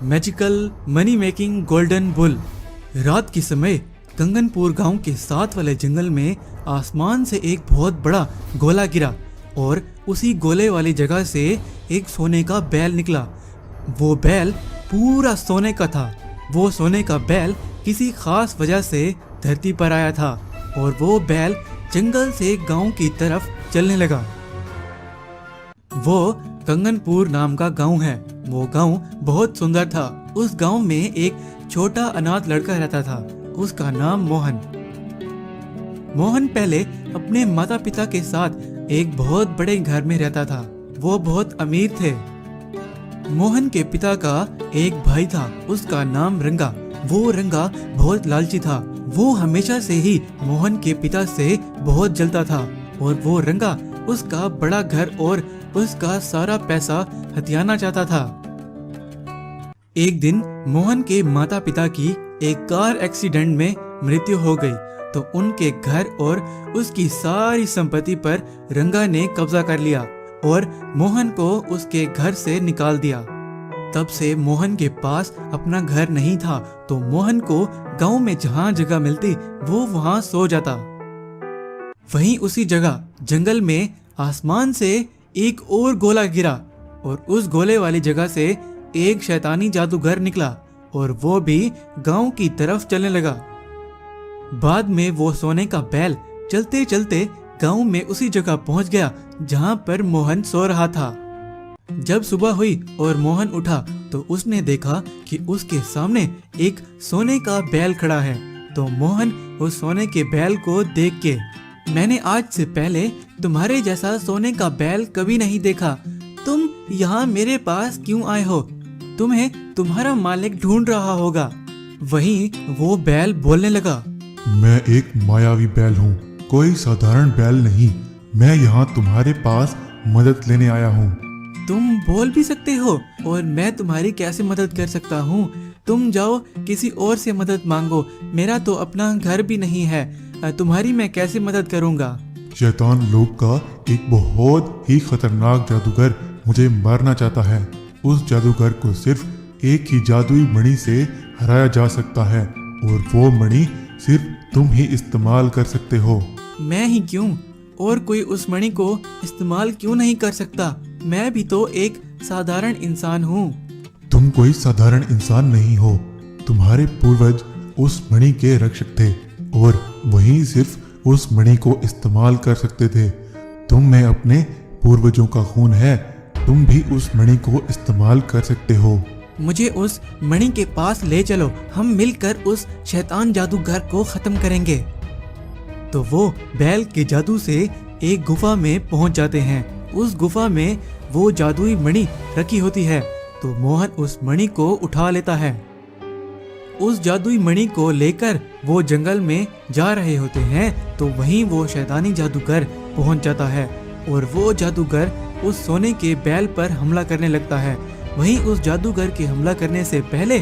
Magical money making golden bull. रात के समय कंगनपुर गांव के साथ वाले जंगल में आसमान से एक बहुत बड़ा गोला गिरा और उसी गोले वाली जगह से एक सोने का बैल निकला। वो बैल पूरा सोने का था। वो सोने का बैल किसी खास वजह से धरती पर आया था और वो बैल जंगल से गांव की तरफ चलने लगा। वो कंगनपुर नाम का गांव है। वो गांव बहुत सुंदर था। उस गांव में एक छोटा अनाथ लड़का रहता था। उसका नाम मोहन। मोहन पहले अपने माता पिता के साथ एक बहुत बड़े घर में रहता था। वो बहुत अमीर थे। मोहन के पिता का एक भाई था। उसका नाम रंगा। वो रंगा बहुत लालची था। वो हमेशा से ही मोहन के पिता से बहुत जलता था और वो रंगा उसका बड़ा घर और उसका सारा पैसा हथियाना चाहता था। एक दिन मोहन के माता पिता की एक कार एक्सीडेंट में मृत्यु हो गई तो उनके घर और उसकी सारी संपत्ति पर रंगा ने कब्जा कर लिया और मोहन को उसके घर से निकाल दिया। तब से मोहन के पास अपना घर नहीं था तो मोहन को गांव में जहाँ जगह मिलती वो वहाँ सो जाता। वहीं उसी जगह जंगल में आसमान से एक और गोला गिरा और उस गोले वाली जगह से एक शैतानी जादूगर निकला और वो भी गांव की तरफ चलने लगा। बाद में वो सोने का बैल चलते चलते गांव में उसी जगह पहुंच गया जहां पर मोहन सो रहा था। जब सुबह हुई और मोहन उठा तो उसने देखा कि उसके सामने एक सोने का बैल खड़ा है। तो मोहन उस सोने के बैल को देख के, मैंने आज से पहले तुम्हारे जैसा सोने का बैल कभी नहीं देखा। तुम यहाँ मेरे पास क्यों आए हो? तुम्हें तुम्हारा मालिक ढूंढ रहा होगा। वहीं वो बैल बोलने लगा, मैं एक मायावी बैल हूँ, कोई साधारण बैल नहीं। मैं यहाँ तुम्हारे पास मदद लेने आया हूँ। तुम बोल भी सकते हो और मैं तुम्हारी कैसे मदद कर सकता हूँ? तुम जाओ किसी और से मदद मांगो। मेरा तो अपना घर भी नहीं है। तुम्हारी मैं कैसे मदद करूँगा? शैतान लोक का एक बहुत ही खतरनाक जादूगर मुझे मारना चाहता है। उस जादूगर को सिर्फ एक ही जादुई मणि से हराया जा सकता है और वो मणि सिर्फ तुम ही इस्तेमाल कर सकते हो। मैं ही क्यों? और कोई उस मणि को इस्तेमाल क्यों नहीं कर सकता? मैं भी तो एक साधारण इंसान हूँ। तुम कोई साधारण इंसान नहीं हो। तुम्हारे पूर्वज उस मणि के रक्षक थे और वही सिर्फ उस मणि को इस्तेमाल कर सकते थे। तुम में अपने पूर्वजों का खून है। तुम भी उस मणि को इस्तेमाल कर सकते हो। मुझे उस मणि के पास ले चलो। हम मिलकर उस शैतान जादूगर को खत्म करेंगे। तो वो बैल के जादू से एक गुफा में पहुंच जाते हैं। उस गुफा में वो जादुई मणि रखी होती है तो मोहन उस मणि को उठा लेता है। उस जादुई मणि को लेकर वो जंगल में जा रहे होते हैं तो वहीं वो शैतानी जादूगर पहुंच जाता है और वो जादूगर उस सोने के बैल पर हमला करने लगता है। वहीं उस जादूगर के हमला करने से पहले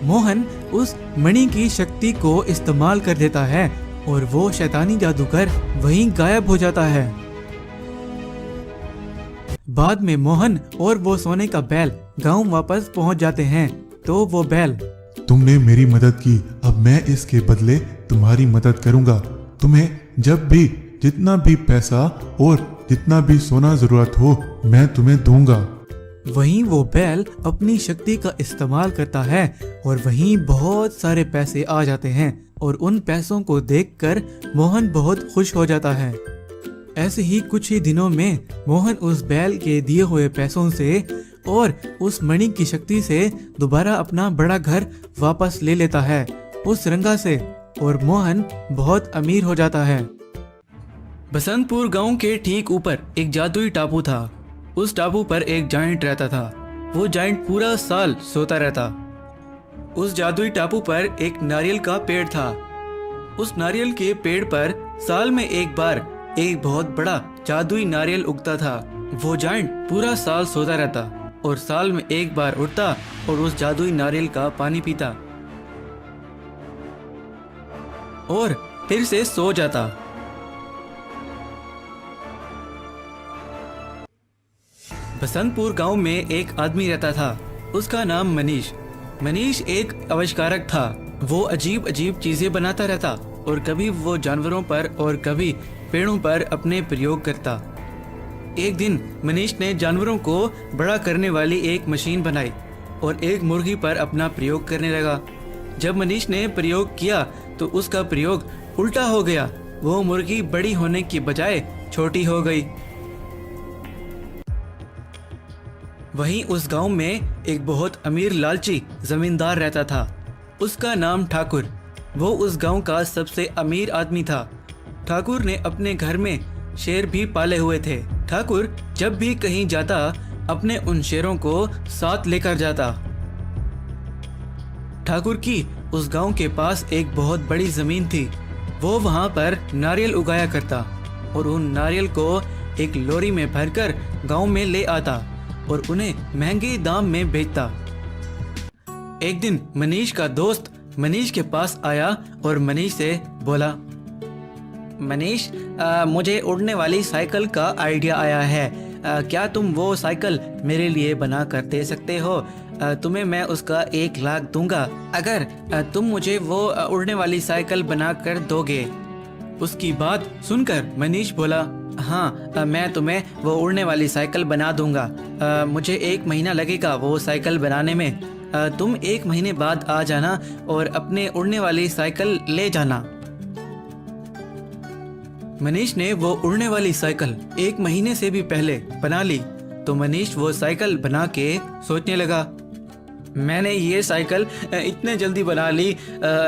मोहन उस मणि की शक्ति को इस्तेमाल कर देता है और वो शैतानी जादूगर वहीं गायब हो जाता है। बाद में मोहन और वो सोने का बैल गांव वापस पहुंच जाते हैं तो वो बैल, तुमने मेरी मदद की, अब मैं इसके बदले तुम्हारी मदद करूंगा। तुम्हें जब भी जितना भी पैसा और जितना भी सोना जरूरत हो मैं तुम्हें दूंगा। वहीं वो बैल अपनी शक्ति का इस्तेमाल करता है और वहीं बहुत सारे पैसे आ जाते हैं और उन पैसों को देखकर मोहन बहुत खुश हो जाता है। ऐसे ही कुछ ही दिनों में मोहन उस बैल के दिए हुए पैसों से और उस मणि की शक्ति से दोबारा अपना बड़ा घर वापस ले लेता है उस रंगा से और मोहन बहुत अमीर हो जाता है। बसंतपुर गांव के ठीक ऊपर एक जादुई टापू था। उस टापू पर एक जायंट रहता था। वो जायंट पूरा साल सोता रहता। उस जादुई टापू पर एक नारियल का पेड़ था। उस नारियल के पेड़ पर साल में एक बार एक बहुत बड़ा जादुई नारियल उगता था। वो जायंट पूरा साल सोता रहता और साल में एक बार उठता और उस जादुई नारियल का पानी पीता और फिर से सो जाता। बसंतपुर गांव में एक आदमी रहता था। उसका नाम मनीष। मनीष एक आविष्कारक था। वो अजीब अजीब चीजें बनाता रहता और कभी वो जानवरों पर और कभी पेड़ों पर अपने प्रयोग करता। एक दिन मनीष ने जानवरों को बड़ा करने वाली एक मशीन बनाई और एक मुर्गी पर अपना प्रयोग करने लगा। जब मनीष ने प्रयोग किया तो उसका प्रयोग उल्टा हो गया। वो मुर्गी बड़ी होने की बजाय छोटी हो गई। वहीं उस गांव में एक बहुत अमीर लालची जमींदार रहता था। उसका नाम ठाकुर। वो उस गांव का सबसे अमीर आदमी था। ठाकुर ने अपने घर में शेर भी पाले हुए थे। ठाकुर जब भी कहीं जाता अपने उन शेरों को साथ लेकर जाता। ठाकुर की उस गांव के पास एक बहुत बड़ी जमीन थी। वो वहां पर नारियल उगाया करता और उन नारियल को एक लोरी में भरकर गांव में ले आता और उन्हें महंगे दाम में बेचता। एक दिन मनीष का दोस्त मनीष के पास आया और मनीष से बोला, मनीष, मुझे उड़ने वाली साइकिल का आइडिया आया है। क्या तुम वो साइकिल मेरे लिए बना कर दे सकते हो? तुम्हें मैं उसका 1 लाख दूंगा अगर तुम मुझे वो उड़ने वाली साइकिल बना कर दोगे। उसकी बात सुनकर मनीष बोला, हाँ, मैं तुम्हें वो उड़ने वाली साइकिल बना दूंगा। मुझे 1 महीना लगेगा वो साइकिल बनाने में। तुम 1 महीने बाद आ जाना और अपने उड़ने वाली साइकिल ले जाना। मनीष ने वो उड़ने वाली साइकिल 1 महीने से भी पहले बना ली। तो मनीष वो साइकिल बना के सोचने लगा, मैंने ये साइकिल इतने जल्दी बना ली,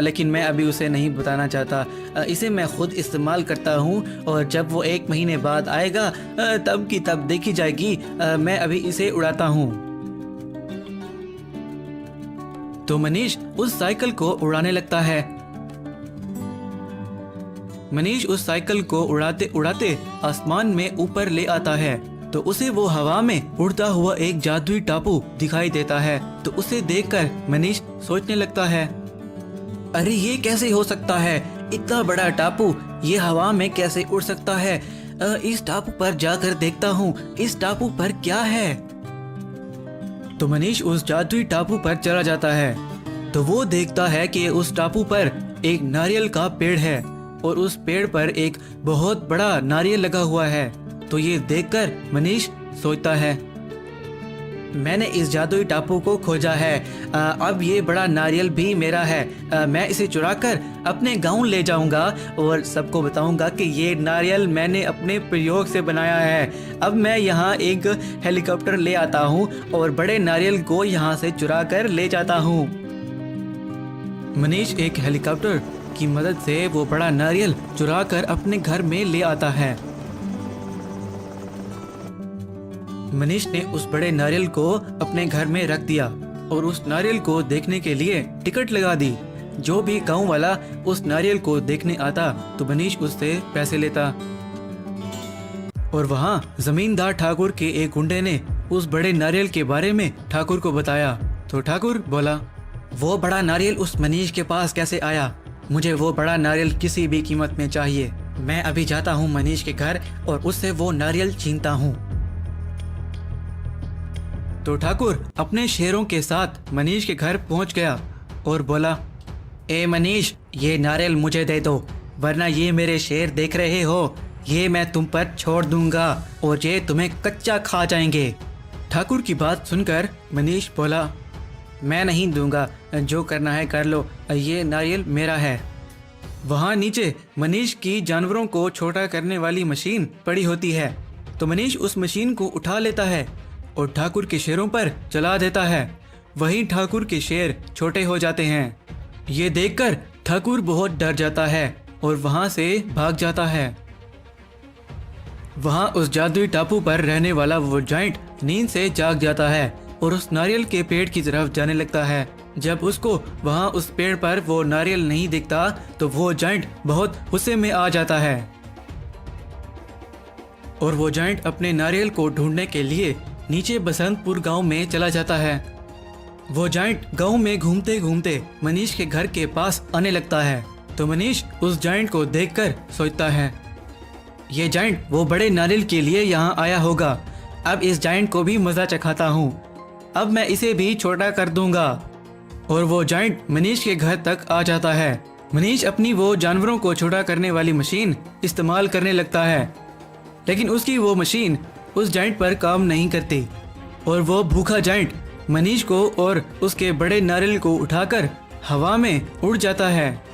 लेकिन मैं अभी उसे नहीं बताना चाहता। इसे मैं खुद इस्तेमाल करता हूँ और जब वो 1 महीने बाद आएगा तब की तब देखी जाएगी। मैं अभी इसे उड़ाता हूँ। तो मनीष उस साइकिल को उड़ाने लगता है। मनीष उस साइकिल को उड़ाते उड़ाते आसमान में ऊपर ले आता है। तो उसे वो हवा में उड़ता हुआ एक जादुई टापू दिखाई देता है। तो उसे देखकर मनीष सोचने लगता है, अरे ये कैसे हो सकता है? इतना बड़ा टापू ये हवा में कैसे उड़ सकता है? इस टापू पर जाकर देखता हूँ, इस टापू पर क्या है। तो मनीष उस जादुई टापू पर चला जाता है। तो वो देखता है कि उस टापू पर एक नारियल का पेड़ है और उस पेड़ पर एक बहुत बड़ा नारियल लगा हुआ है। तो ये देखकर मनीष सोचता है, मैंने इस जादुई टापू को खोजा है। अब ये बड़ा नारियल भी मेरा है। मैं इसे चुराकर अपने गांव ले जाऊंगा और सबको बताऊंगा कि ये नारियल मैंने अपने प्रयोग से बनाया है। अब मैं यहाँ एक हेलीकॉप्टर ले आता हूँ और बड़े नारियल को यहाँ से चुरा कर ले जाता हूँ। मनीष एक हेलीकॉप्टर की मदद से वो बड़ा नारियल चुरा कर अपने घर में ले आता है। मनीष ने उस बड़े नारियल को अपने घर में रख दिया और उस नारियल को देखने के लिए टिकट लगा दी। जो भी गांव वाला उस नारियल को देखने आता तो मनीष उससे पैसे लेता। और वहां जमींदार ठाकुर के एक गुंडे ने उस बड़े नारियल के बारे में ठाकुर को बताया। तो ठाकुर बोला, वो बड़ा नारियल उस मनीष के पास कैसे आया? मुझे वो बड़ा नारियल किसी भी कीमत में चाहिए। मैं अभी जाता हूँ मनीष के घर और उससे वो नारियल छीनता हूँ। तो ठाकुर अपने शेरों के साथ मनीष के घर पहुंच गया और बोला, ए मनीष, ये नारियल मुझे दे दो, वरना ये मेरे शेर देख रहे हो, ये मैं तुम पर छोड़ दूंगा और ये तुम्हें कच्चा खा जाएंगे। ठाकुर की बात सुनकर मनीष बोला, मैं नहीं दूंगा, जो करना है कर लो, ये नारियल मेरा है। वहाँ नीचे मनीष की जानवरों को छोटा करने वाली मशीन पड़ी होती है। तो मनीष उस मशीन को उठा लेता है और ठाकुर के शेरों पर चला देता है। वहीं ठाकुर के शेर छोटे हो जाते हैं। ये देखकर ठाकुर बहुत डर जाता है और वहां से भाग जाता है। वहां उस जादुई टापू पर रहने वाला वो जाइंट नींद से जाग जाता है और उस नारियल के पेड़ की तरफ जाने लगता है। जब उसको वहां उस पेड़ पर वो नारियल नहीं दिखता तो वो जाइंट बहुत गुस्से में आ जाता है और वो जाइंट अपने नारियल को ढूंढने के लिए नीचे बसंतपुर गांव में चला जाता है। वो जाइंट गांव में घूमते घूमते मनीष के घर के पास आने लगता है। तो मनीष उस जाइंट को देखकर सोचता है, ये जाइंट वो बड़े नारियल के लिए यहाँ आया होगा। अब इस जाइंट को भी मजा चखाता हूँ। अब मैं इसे भी छोटा कर दूंगा। और वो जाइंट मनीष के घर तक आ जाता है। मनीष अपनी वो जानवरों को छोटा करने वाली मशीन इस्तेमाल करने लगता है, लेकिन उसकी वो मशीन उस जाइंट पर काम नहीं करती और वो भूखा जाइंट मनीष को और उसके बड़े नारियल को उठाकर हवा में उड़ जाता है।